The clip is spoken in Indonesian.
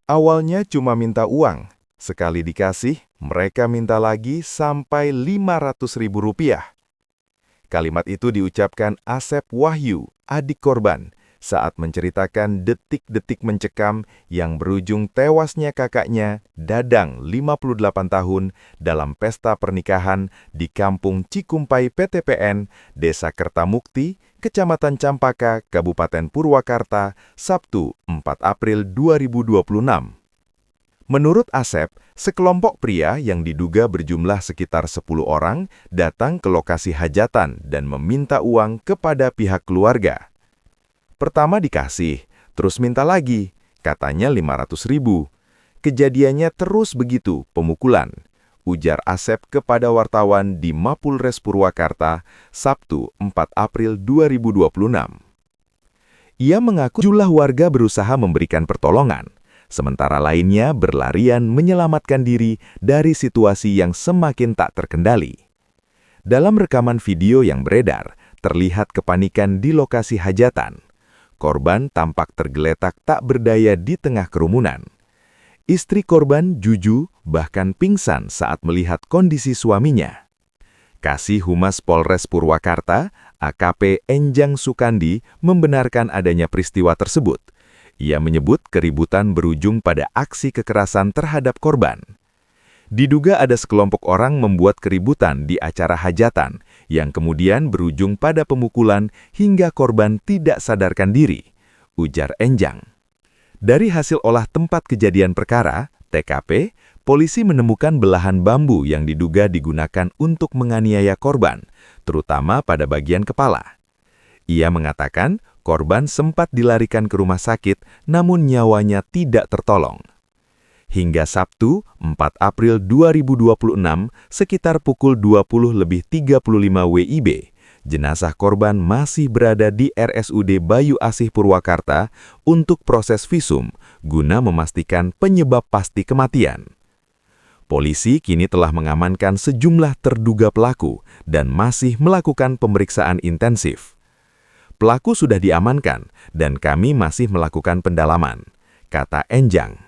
Awalnya cuma minta uang. Sekali dikasih, mereka minta lagi sampai Rp500.000. Kalimat itu diucapkan Asep Wahyu, adik korban, saat menceritakan detik-detik mencekam yang berujung tewasnya kakaknya, Dadang, 58 tahun, dalam pesta pernikahan di Kampung Cikumpai PTPN, Desa Kertamukti, Kecamatan Campaka, Kabupaten Purwakarta, Sabtu, 4 April 2026. Menurut Asep, sekelompok pria yang diduga berjumlah sekitar 10 orang datang ke lokasi hajatan dan meminta uang kepada pihak keluarga. Pertama dikasih, terus minta lagi, katanya Rp500.000. Kejadiannya terus begitu, pemukulan, ujar Asep kepada wartawan di Mapolres Purwakarta, Sabtu 4 April 2026. Ia mengaku jumlah warga berusaha memberikan pertolongan, sementara lainnya berlarian menyelamatkan diri dari situasi yang semakin tak terkendali. Dalam rekaman video yang beredar, terlihat kepanikan di lokasi hajatan. Korban tampak tergeletak tak berdaya di tengah kerumunan. Istri korban, Juju, bahkan pingsan saat melihat kondisi suaminya. Kasih Humas Polres Purwakarta, AKP Enjang Sukandi, membenarkan adanya peristiwa tersebut. Ia menyebut keributan berujung pada aksi kekerasan terhadap korban. Diduga ada sekelompok orang membuat keributan di acara hajatan, yang kemudian berujung pada pemukulan hingga korban tidak sadarkan diri, ujar Enjang. Dari hasil olah tempat kejadian perkara, TKP, polisi menemukan belahan bambu yang diduga digunakan untuk menganiaya korban, terutama pada bagian kepala. Ia mengatakan korban sempat dilarikan ke rumah sakit, namun nyawanya tidak tertolong. Hingga Sabtu, 4 April 2026, sekitar pukul 20.35 WIB, jenazah korban masih berada di RSUD Bayu Asih Purwakarta untuk proses visum, guna memastikan penyebab pasti kematian. Polisi kini telah mengamankan sejumlah terduga pelaku dan masih melakukan pemeriksaan intensif. Pelaku sudah diamankan dan kami masih melakukan pendalaman, kata Enjang.